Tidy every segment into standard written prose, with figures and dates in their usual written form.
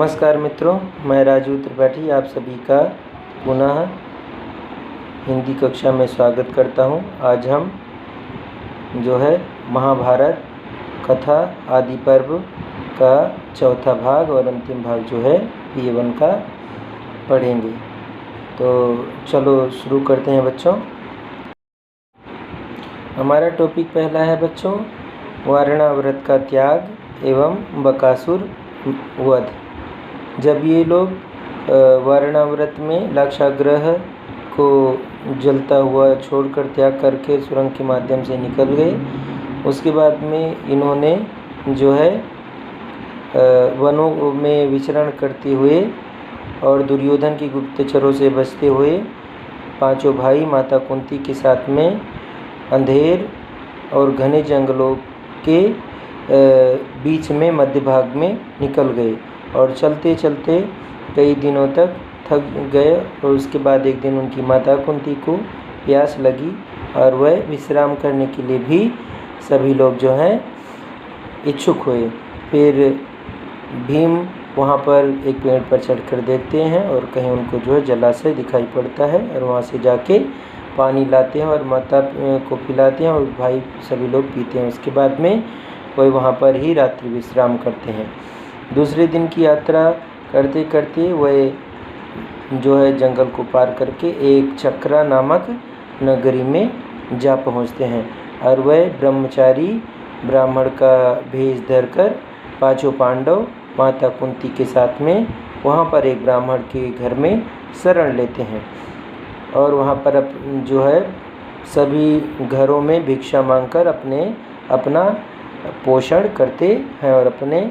नमस्कार मित्रों, मैं राजू त्रिपाठी आप सभी का पुनः हिंदी कक्षा में स्वागत करता हूं। आज हम जो है महाभारत कथा आदि पर्व का चौथा भाग और अंतिम भाग जो है P1 का पढ़ेंगे। तो चलो शुरू करते हैं बच्चों। हमारा टॉपिक पहला है बच्चों वारणाव्रत का त्याग एवं बकासुर वध। जब ये लोग वारणाव्रत में लाक्षागृह को जलता हुआ छोड़कर त्याग करके सुरंग के माध्यम से निकल गए, उसके बाद में इन्होंने जो है वनों में विचरण करते हुए और दुर्योधन की गुप्तचरों से बचते हुए पांचों भाई माता कुंती के साथ में अंधेर और घने जंगलों के बीच में मध्य भाग में निकल गए और चलते चलते कई दिनों तक थक गए। और उसके बाद एक दिन उनकी माता कुंती को प्यास लगी और वह विश्राम करने के लिए भी सभी लोग जो हैं इच्छुक हुए। फिर भीम वहाँ पर एक पेड़ पर चढ़कर देखते हैं और कहीं उनको जो है जलाशय दिखाई पड़ता है और वहाँ से जाके पानी लाते हैं और माता को पिलाते हैं और भाई सभी लोग पीते हैं। उसके बाद में वह वहाँ पर ही रात्रि विश्राम करते हैं। दूसरे दिन की यात्रा करते करते वह जो है जंगल को पार करके एक चक्रा नामक नगरी में जा पहुँचते हैं और वह ब्रह्मचारी ब्राह्मण का भेष धरकर पांचों पांडव माता कुंती के साथ में वहाँ पर एक ब्राह्मण के घर में शरण लेते हैं और वहाँ पर जो है सभी घरों में भिक्षा मांगकर अपना पोषण करते हैं और अपने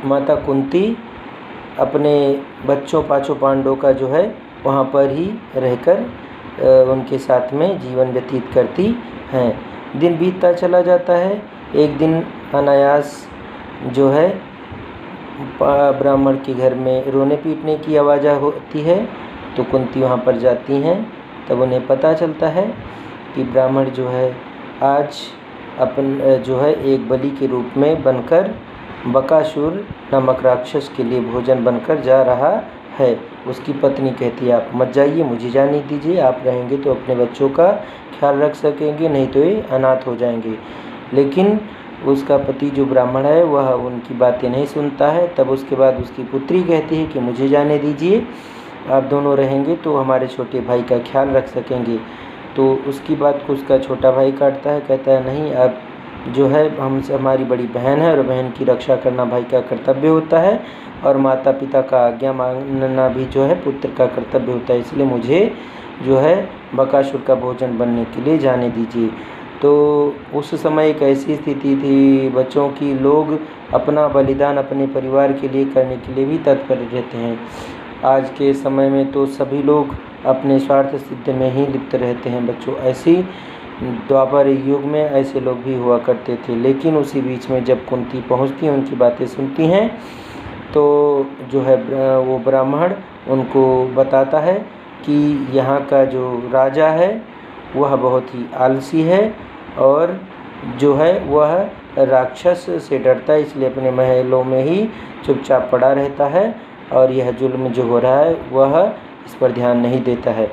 माता कुंती अपने बच्चों पांचों पांडवों का जो है वहाँ पर ही रहकर उनके साथ में जीवन व्यतीत करती हैं। दिन बीतता चला जाता है। एक दिन अनायास जो है ब्राह्मण के घर में रोने पीटने की आवाज़ होती है तो कुंती वहाँ पर जाती हैं। तब उन्हें पता चलता है कि ब्राह्मण जो है आज जो है एक बलि के रूप में बनकर बकासुर नामक राक्षस के लिए भोजन बनकर जा रहा है। उसकी पत्नी कहती है आप मत जाइए, मुझे जाने दीजिए, आप रहेंगे तो अपने बच्चों का ख्याल रख सकेंगे, नहीं तो ये अनाथ हो जाएंगे। लेकिन उसका पति जो ब्राह्मण है वह उनकी बातें नहीं सुनता है। तब उसके बाद उसकी पुत्री कहती है कि मुझे जाने दीजिए, आप दोनों रहेंगे तो हमारे छोटे भाई का ख्याल रख सकेंगे। तो उसकी बात को उसका छोटा भाई काटता है, कहता है नहीं, आप जो है हमारी बड़ी बहन है और बहन की रक्षा करना भाई का कर्तव्य होता है और माता पिता का आज्ञा मानना भी जो है पुत्र का कर्तव्य होता है, इसलिए मुझे जो है बकासुर का भोजन बनने के लिए जाने दीजिए। तो उस समय एक ऐसी स्थिति थी बच्चों की, लोग अपना बलिदान अपने परिवार के लिए करने के लिए भी तत्पर रहते हैं। आज के समय में तो सभी लोग अपने स्वार्थ सिद्ध में ही लिप्त रहते हैं बच्चों। ऐसी द्वापर युग में ऐसे लोग भी हुआ करते थे। लेकिन उसी बीच में जब कुंती पहुंचती हैं, उनकी बातें सुनती हैं, तो जो है वो ब्राह्मण उनको बताता है कि यहाँ का जो राजा है वह बहुत ही आलसी है और जो है वह राक्षस से डरता है, इसलिए अपने महलों में ही चुपचाप पड़ा रहता है और यह जुल्म जो हो रहा है वह इस पर ध्यान नहीं देता है।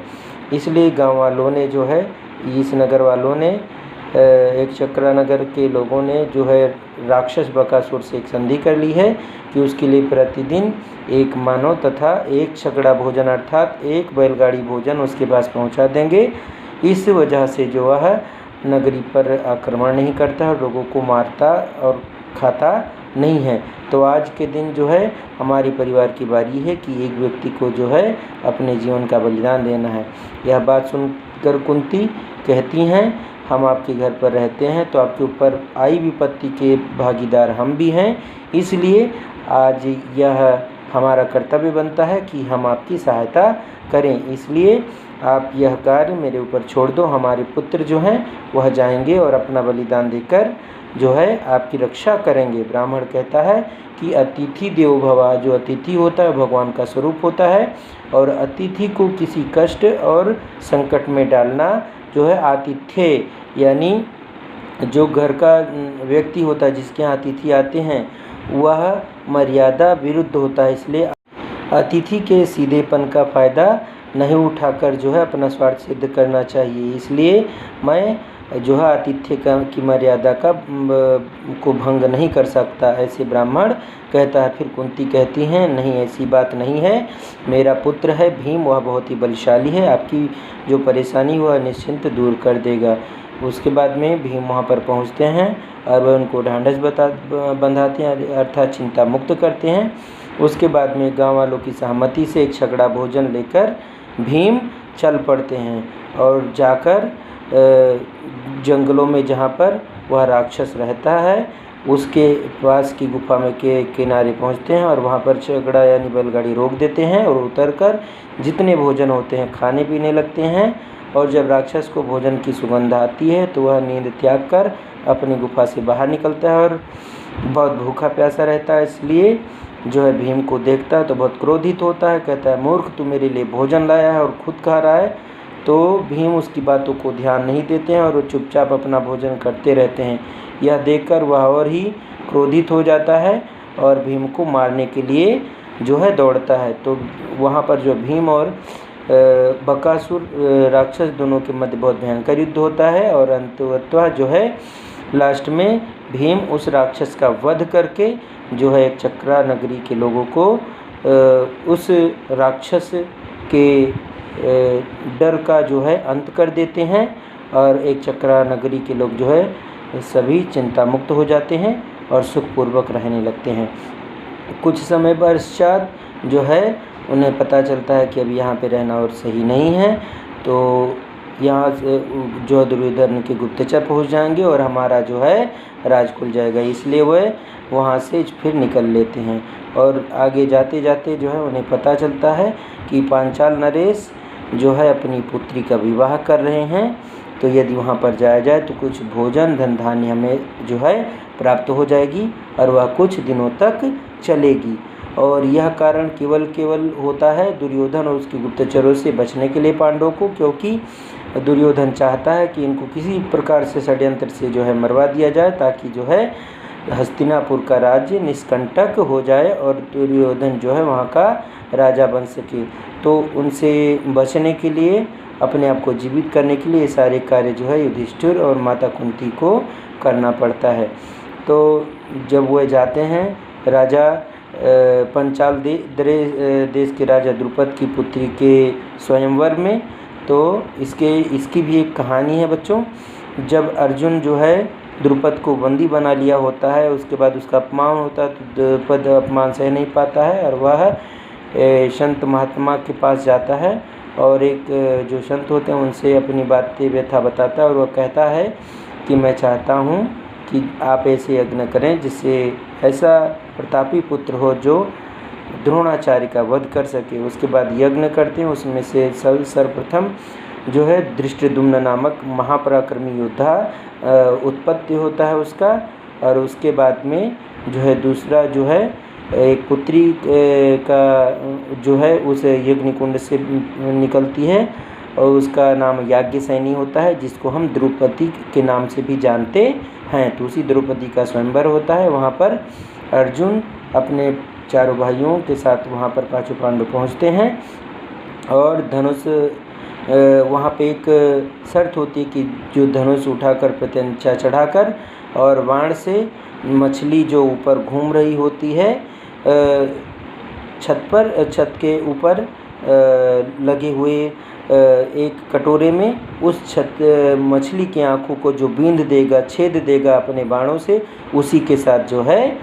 इसलिए गांव वालों ने जो है इस नगर वालों ने एक चक्रा नगर के लोगों ने जो है राक्षस बकासुर से एक संधि कर ली है कि उसके लिए प्रतिदिन एक मानव तथा एक छकड़ा भोजन अर्थात एक बैलगाड़ी भोजन उसके पास पहुंचा देंगे। इस वजह से जो वह नगरी पर आक्रमण नहीं करता और लोगों को मारता और खाता नहीं है। तो आज के दिन जो है हमारी परिवार की बारी है कि एक व्यक्ति को जो है अपने जीवन का बलिदान देना है। यह बात सुनकर कुंती कहती हैं हम आपके घर पर रहते हैं तो आपके ऊपर आई विपत्ति के भागीदार हम भी हैं, इसलिए आज यह हमारा कर्तव्य बनता है कि हम आपकी सहायता करें। इसलिए आप यह कार्य मेरे ऊपर छोड़ दो, हमारे पुत्र जो हैं वह जाएंगे और अपना बलिदान देकर जो है आपकी रक्षा करेंगे। ब्राह्मण कहता है कि अतिथि देवो भव, जो अतिथि होता है भगवान का स्वरूप होता है और अतिथि को किसी कष्ट और संकट में डालना जो है आतिथ्य, यानी जो घर का व्यक्ति होता है जिसके यहाँ अतिथि आते हैं वह मर्यादा विरुद्ध होता है। इसलिए अतिथि के सीधेपन का फ़ायदा नहीं उठाकर जो है अपना स्वार्थ सिद्ध करना चाहिए। इसलिए मैं जो है आतिथ्य की मर्यादा को भंग नहीं कर सकता, ऐसे ब्राह्मण कहता है। फिर कुंती कहती हैं, नहीं ऐसी बात नहीं है, मेरा पुत्र है भीम, वह बहुत ही बलशाली है, आपकी जो परेशानी वह निश्चिंत दूर कर देगा। उसके बाद में भीम वहाँ पर पहुँचते हैं और वह उनको ढांढस बंधाते हैं, अर्थात चिंता मुक्त करते हैं। उसके बाद में गाँव वालों की सहमति से एक छकड़ा भोजन लेकर भीम चल पड़ते हैं और जाकर जंगलों में जहाँ पर वह राक्षस रहता है उसके पास की गुफा में के किनारे पहुँचते हैं और वहाँ पर छकड़ा यानी बैलगाड़ी रोक देते हैं और उतरकर जितने भोजन होते हैं खाने पीने लगते हैं। और जब राक्षस को भोजन की सुगंध आती है तो वह नींद त्याग कर अपनी गुफा से बाहर निकलता है और बहुत भूखा प्यासा रहता है। इसलिए जो है भीम को देखता है तो बहुत क्रोधित होता है, कहता है मूर्ख, तू मेरे लिए भोजन लाया है और खुद खा रहा है। तो भीम उसकी बातों को ध्यान नहीं देते हैं और वो चुपचाप अपना भोजन करते रहते हैं। यह देखकर वह और ही क्रोधित हो जाता है और भीम को मारने के लिए जो है दौड़ता है। तो वहाँ पर जो भीम और बकासुर राक्षस दोनों के मध्य बहुत भयंकर युद्ध होता है और अंततः जो है लास्ट में भीम उस राक्षस का वध करके जो है एक चक्रा नगरी के लोगों को उस राक्षस के डर का जो है अंत कर देते हैं और एक चक्रा नगरी के लोग जो है सभी चिंता मुक्त हो जाते हैं और सुखपूर्वक रहने लगते हैं। कुछ समय पश्चात जो है उन्हें पता चलता है कि अब यहाँ पे रहना और सही नहीं है, तो यहाँ से जो दुर्योधन के गुप्तचर पहुँच जाएंगे और हमारा जो है राज खुल जाएगा। इसलिए वह वहाँ से फिर निकल लेते हैं और आगे जाते जाते जो है उन्हें पता चलता है कि पांचाल नरेश जो है अपनी पुत्री का विवाह कर रहे हैं, तो यदि वहाँ पर जाया जाए तो कुछ भोजन धन धान्य हमें जो है प्राप्त हो जाएगी और वह कुछ दिनों तक चलेगी। और यह कारण केवल होता है दुर्योधन और उसके गुप्तचरों से बचने के लिए पांडवों को, क्योंकि दुर्योधन चाहता है कि इनको किसी प्रकार से षड्यंत्र से जो है मरवा दिया जाए ताकि जो है हस्तिनापुर का राज्य निष्कंटक हो जाए और दुर्योधन जो है वहाँ का राजा बन सके। तो उनसे बचने के लिए, अपने आप को जीवित करने के लिए ये सारे कार्य जो है युधिष्ठिर और माता कुंती को करना पड़ता है। तो जब वह जाते हैं राजा पंचाल देश के राजा द्रुपद की पुत्री के स्वयंवर में, तो इसकी भी एक कहानी है बच्चों। जब अर्जुन जो है द्रुपद को बंदी बना लिया होता है, उसके बाद उसका अपमान होता है, तो द्रुपद अपमान सह नहीं पाता है और वह संत महात्मा के पास जाता है और एक जो संत होते हैं उनसे अपनी बातें व्यथा बताता है और वह कहता है कि मैं चाहता हूँ कि आप ऐसे यज्ञ करें जिससे ऐसा प्रतापी पुत्र हो जो द्रोणाचार्य का वध कर सके। उसके बाद यज्ञ करते हैं, उसमें से सर्वप्रथम जो है धृष्टद्युम्न नामक महापराक्रमी योद्धा उत्पत्ति होता है उसका, और उसके बाद में जो है दूसरा जो है एक पुत्री का जो है उस यज्ञ कुंड से निकलती है और उसका नाम याज्ञसेनी होता है, जिसको हम द्रौपदी के नाम से भी जानते हैं। तो उसी द्रौपदी का स्वयंवर होता है। वहाँ पर अर्जुन अपने चारों भाइयों के साथ वहाँ पर पांचों पांडव पहुँचते हैं और धनुष वहाँ पे एक शर्त होती है कि जो धनुष उठाकर प्रत्यंचा चढ़ाकर और बाण से मछली जो ऊपर घूम रही होती है छत के ऊपर लगे हुए एक कटोरे में, उस मछली की आँखों को जो बींध देगा, छेद देगा अपने बाणों से, उसी के साथ जो है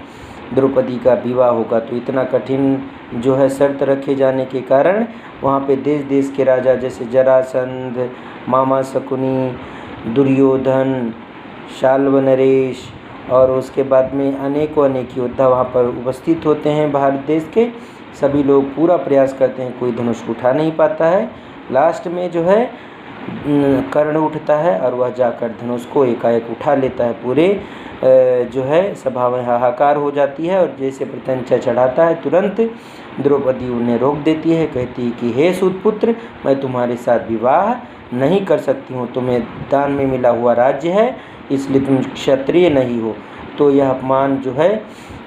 द्रौपदी का विवाह होगा। तो इतना कठिन जो है शर्त रखे जाने के कारण वहाँ पे देश देश के राजा जैसे जरासंध, मामा शकुनी, दुर्योधन, शाल्व नरेश और उसके बाद में अनेक योद्धा वहाँ पर उपस्थित होते हैं। भारत देश के सभी लोग पूरा प्रयास करते हैं, कोई धनुष उठा नहीं पाता है। लास्ट में जो है कर्ण उठता है और वह जाकर धनुष को एकाएक उठा लेता है। पूरे जो है सभा में हाहाकार हो जाती है और जैसे प्रत्यंचा चढ़ाता है तुरंत द्रौपदी उन्हें रोक देती है, कहती है कि हे सूतपुत्र, मैं तुम्हारे साथ विवाह नहीं कर सकती हूँ, तुम्हें दान में मिला हुआ राज्य है, इसलिए तुम क्षत्रिय नहीं हो। तो यह अपमान जो है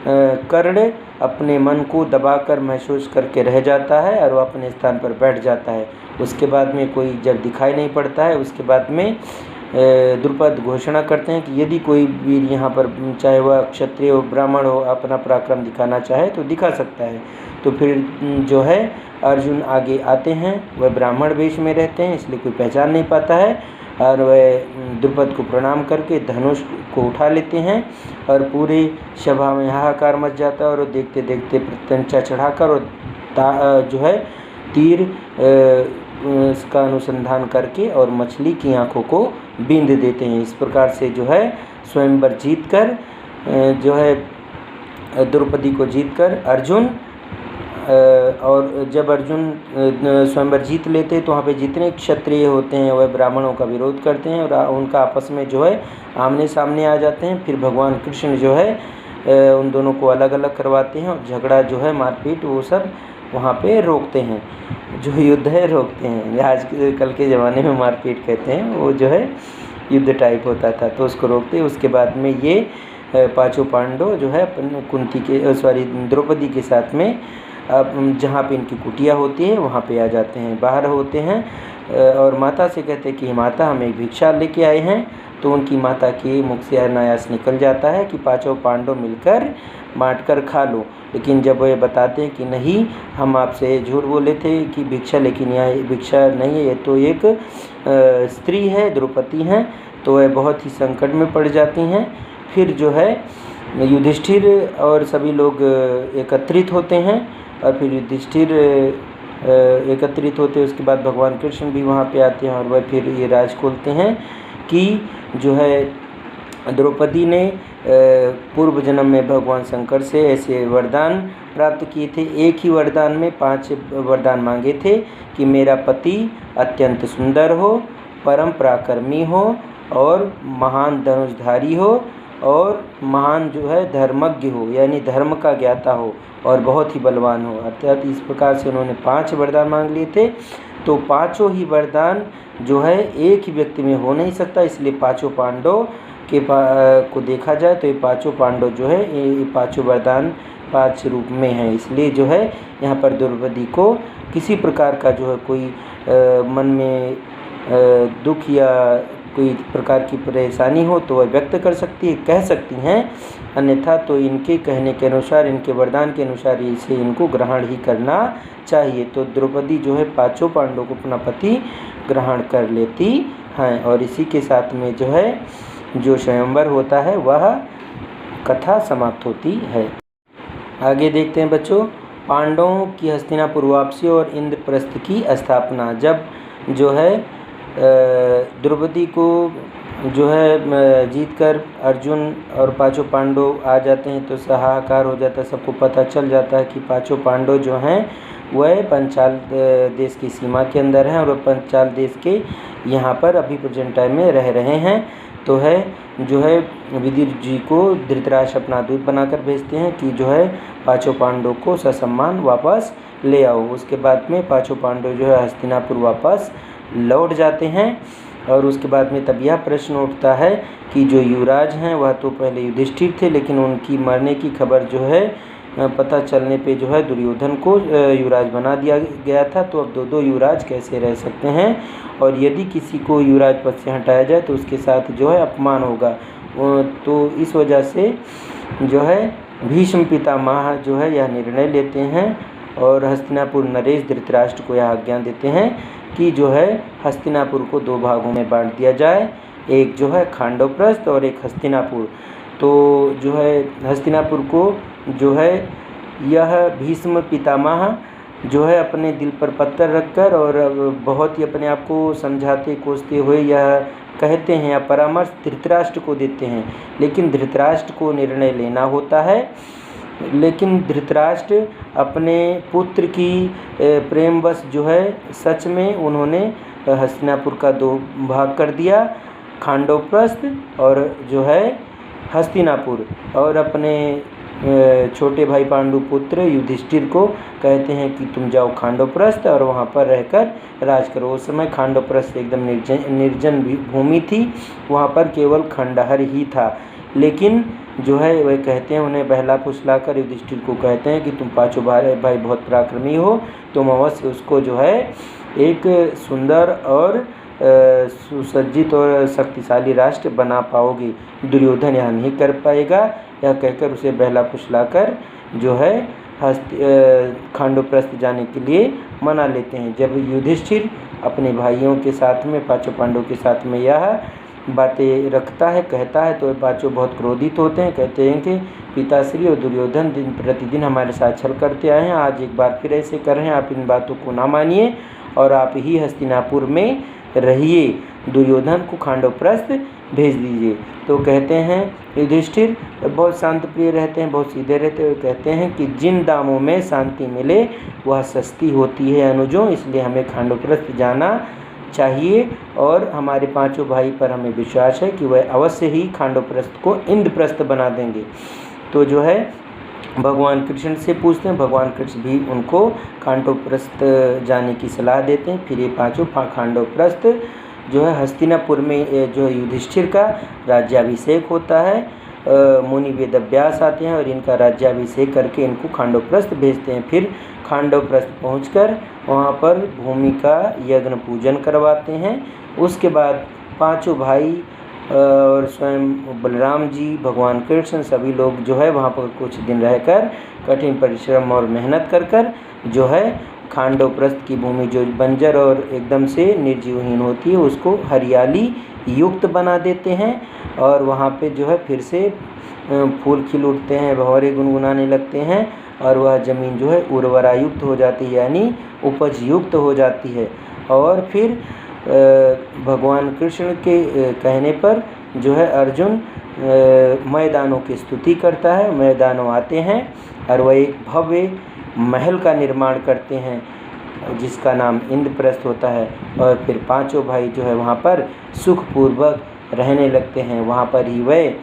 कर्ण अपने मन को दबाकर महसूस करके रह जाता है और वो अपने स्थान पर बैठ जाता है। उसके बाद में कोई जब दिखाई नहीं पड़ता है, उसके बाद में द्रुपद घोषणा करते हैं कि यदि कोई वीर यहाँ पर, चाहे वह क्षत्रिय हो ब्राह्मण हो, अपना पराक्रम दिखाना चाहे तो दिखा सकता है। तो फिर जो है अर्जुन आगे आते हैं, वह ब्राह्मण वेश में रहते हैं इसलिए कोई पहचान नहीं पाता है, और वह द्रुपद को प्रणाम करके धनुष को उठा लेते हैं और पूरे सभा में हाहाकार मच जाता है। और देखते देखते प्रत्यंचा चढ़ाकर और जो है तीर इसका अनुसंधान करके और मछली की आंखों को बींध देते हैं। इस प्रकार से जो है स्वयंवर जीतकर जो है द्रौपदी को जीतकर अर्जुन, और जब अर्जुन स्वयंवर जीत लेते तो वहाँ पे जितने क्षत्रिय होते हैं वह ब्राह्मणों का विरोध करते हैं और उनका आपस में जो है आमने सामने आ जाते हैं। फिर भगवान कृष्ण जो है उन दोनों को अलग अलग करवाते हैं और झगड़ा जो है मारपीट वो सब वहाँ पे रोकते हैं, जो युद्ध है रोकते हैं। आज कल के ज़माने में मारपीट कहते हैं, वो जो है युद्ध टाइप होता था तो उसको रोकते। उसके बाद में ये पांचों पांडव जो है कुंती के द्रौपदी के साथ में जहाँ पे इनकी कुटिया होती है वहाँ पे आ जाते हैं, बाहर होते हैं और माता से कहते हैं कि माता हम एक भिक्षा लेके आए हैं। तो उनकी माता के मुख से अनायास निकल जाता है कि पांचों पांडव मिलकर बांट कर खा लो। लेकिन जब वह बताते हैं कि नहीं, हम आपसे झूठ बोले थे कि भिक्षा, लेकिन यह भिक्षा नहीं है, ये तो एक स्त्री है, द्रौपदी हैं, तो वह बहुत ही संकट में पड़ जाती हैं। फिर जो है युधिष्ठिर और सभी लोग एकत्रित होते हैं और फिर युधिष्ठिर एकत्रित होते, उसके बाद भगवान कृष्ण भी वहाँ पे आते हैं और वह फिर ये राज खोलते हैं कि जो है द्रौपदी ने पूर्व जन्म में भगवान शंकर से ऐसे वरदान प्राप्त किए थे। एक ही वरदान में 5 वरदान मांगे थे कि मेरा पति अत्यंत सुंदर हो, परम पराक्रमी हो और महान धनुषधारी हो और महान जो है धर्मज्ञ हो, यानी धर्म का ज्ञाता हो और बहुत ही बलवान हो। अर्थात इस प्रकार से उन्होंने 5 वरदान मांग लिए थे। तो पांचों ही वरदान जो है एक ही व्यक्ति में हो नहीं सकता, इसलिए पांचों पांडव के को देखा जाए तो ये पांचों पांडव जो है ये पांचों वरदान 5 रूप में हैं। इसलिए जो है यहाँ पर द्रौपदी को किसी प्रकार का जो है कोई मन में दुख या कोई प्रकार की परेशानी हो तो वह व्यक्त कर सकती है, कह सकती हैं, अन्यथा तो इनके कहने के अनुसार, इनके वरदान के अनुसार इसे इनको ग्रहण ही करना चाहिए। तो द्रौपदी जो है पांचों पांडवों को अपना पति ग्रहण कर लेती हैं और इसी के साथ में जो है जो स्वयंवर होता है वह कथा समाप्त होती है। आगे देखते हैं बच्चों, पांडवों की हस्तिनापुर वापसी और इंद्रप्रस्थ की स्थापना। जब जो है द्रौपदी को जो है जीतकर अर्जुन और पांचों पांडव आ जाते हैं तो हाहाकार हो जाता है, सबको पता चल जाता है कि पांचों पांडव जो हैं वह पंचाल देश की सीमा के अंदर हैं और पंचाल देश के यहाँ पर अभी प्रेजेंट टाइम में रह रहे हैं। तो है जो है विदुर जी को धृतराष्ट्र अपना दूत बनाकर भेजते हैं कि जो है पांचों पांडवों को ससम्मान वापस ले आओ। उसके बाद में पांचों पांडव जो है हस्तिनापुर वापस लौट जाते हैं और उसके बाद में तब यह प्रश्न उठता है कि जो युवराज हैं वह तो पहले युधिष्ठिर थे, लेकिन उनकी मरने की खबर जो है पता चलने पे जो है दुर्योधन को युवराज बना दिया गया था। तो अब 2 युवराज कैसे रह सकते हैं, और यदि किसी को युवराज पद से हटाया जाए तो उसके साथ जो है अपमान होगा। तो इस वजह से जो है भीष्म पितामह जो है यह निर्णय लेते हैं और हस्तिनापुर नरेश धृतराष्ट्र को यह आज्ञा देते हैं कि जो है हस्तिनापुर को 2 भागों में बांट दिया जाए, एक जो है खांडवप्रस्थ और एक हस्तिनापुर। तो जो है हस्तिनापुर को जो है यह भीष्म पितामह जो है अपने दिल पर पत्थर रखकर और बहुत ही अपने आप को समझाते कोसते हुए यह कहते हैं या परामर्श धृतराष्ट्र को देते हैं, लेकिन धृतराष्ट्र को निर्णय लेना होता है। लेकिन धृतराष्ट्र अपने पुत्र की प्रेमवश जो है सच में उन्होंने हस्तिनापुर का 2 भाग कर दिया, खांडवप्रस्थ और जो है हस्तिनापुर, और अपने छोटे भाई पांडुपुत्र युधिष्ठिर को कहते हैं कि तुम जाओ खांडवप्रस्थ और वहाँ पर रहकर राज करो। उस समय खांडवप्रस्थ एकदम निर्जन भूमि थी, वहाँ पर केवल खंडहर ही था। लेकिन जो है वह कहते हैं, उन्हें बहला फुसलाकर युधिष्ठिर को कहते हैं कि तुम पाँचों भाई बहुत पराक्रमी हो, तुम अवश्य उसको जो है एक सुंदर और सुसज्जित और शक्तिशाली राष्ट्र बना पाओगे, दुर्योधन यह नहीं कर पाएगा। यह कहकर उसे बहला फुसलाकर जो है खांडवप्रस्थ जाने के लिए मना लेते हैं। जब युधिष्ठिर अपने भाइयों के साथ में, पांचों पांडवों के साथ में यह बातें रखता है, कहता है, तो पांचों बहुत क्रोधित होते हैं। कहते हैं कि पिताश्री और दुर्योधन दिन प्रतिदिन हमारे साथ छल करते आए हैं, आज एक बार फिर ऐसे कर रहे हैं। आप इन बातों को ना मानिए और आप ही हस्तिनापुर में रहिए, दुर्योधन को खांडवप्रस्थ भेज दीजिए। तो कहते हैं युधिष्ठिर बहुत शांत प्रिय रहते हैं, बहुत सीधे रहते हैं। कहते हैं कि जिन दामों में शांति मिले वह सस्ती होती है अनुजों, इसलिए हमें खांडवप्रस्थ जाना चाहिए और हमारे पांचों भाई पर हमें विश्वास है कि वह अवश्य ही खांडवप्रस्थ को इंद्रप्रस्थ बना देंगे। तो जो है भगवान कृष्ण से पूछते हैं, भगवान कृष्ण भी उनको खांडवप्रस्थ जाने की सलाह देते हैं। फिर ये पांचों खांडवप्रस्थ जो है हस्तिनापुर में जो युधिष्ठिर का राज्याभिषेक होता है, मुनि वेदव्यास आते हैं और इनका राज्याभिषेक करके इनको खांडवप्रस्थ भेजते हैं। फिर खांडवप्रस्थ पहुंचकर वहाँ पर भूमि का यज्ञ पूजन करवाते हैं। उसके बाद पांचों भाई और स्वयं बलराम जी, भगवान कृष्ण, सभी लोग जो है वहाँ पर कुछ दिन रहकर कठिन परिश्रम और मेहनत कर जो है खांडवप्रस्थ की भूमि जो बंजर और एकदम से निर्जीवहीन होती है उसको हरियाली युक्त बना देते हैं और वहाँ पे जो है फिर से फूल खिल उठते हैं, भंवरे गुनगुनाने लगते हैं और वह ज़मीन जो है उर्वरा युक्त हो जाती है, यानी उपज युक्त हो जाती है। और फिर भगवान कृष्ण के कहने पर जो है अर्जुन मैदानों की स्तुति करता है। मैदानों आते हैं और वह एक भव्य महल का निर्माण करते हैं जिसका नाम इंद्रप्रस्थ होता है। और फिर पांचों भाई जो है वहाँ पर सुखपूर्वक रहने लगते हैं। वहाँ पर ही वह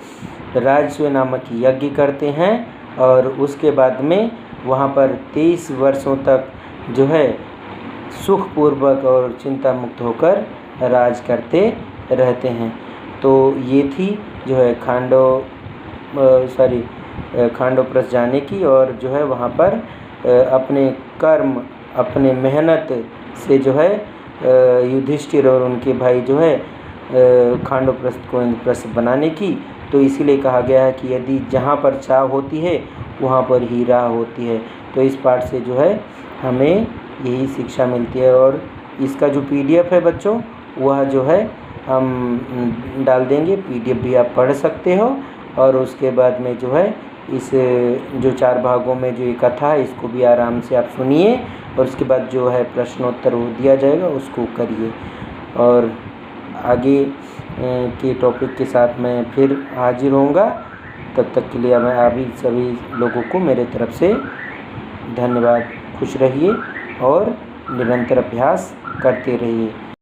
राजसूय नामक यज्ञ करते हैं और उसके बाद में वहाँ पर 23 वर्षों तक जो है सुखपूर्वक और चिंता मुक्त होकर राज करते रहते हैं। तो ये थी जो है खांडवप्रस्थ जाने की, और जो है वहाँ पर अपने कर्म, अपने मेहनत से जो है युधिष्ठिर और उनके भाई जो है खांडवप्रस्थ को इंद्रप्रस्थ बनाने की। तो इसीलिए कहा गया है कि यदि जहाँ पर चाह होती है वहाँ पर ही राह होती है। तो इस पाठ से जो है हमें यही शिक्षा मिलती है। और इसका जो PDF है बच्चों, वह जो है हम डाल देंगे, PDF भी आप पढ़ सकते हो। और उसके बाद में जो है इस जो 4 भागों में जो ये कथा है इसको भी आराम से आप सुनिए और उसके बाद जो है प्रश्नोत्तर वो दिया जाएगा उसको करिए। और आगे के टॉपिक के साथ मैं फिर हाजिर होऊंगा। तब तक के लिए मैं अभी सभी लोगों को मेरे तरफ से धन्यवाद। खुश रहिए और निरंतर अभ्यास करते रहिए।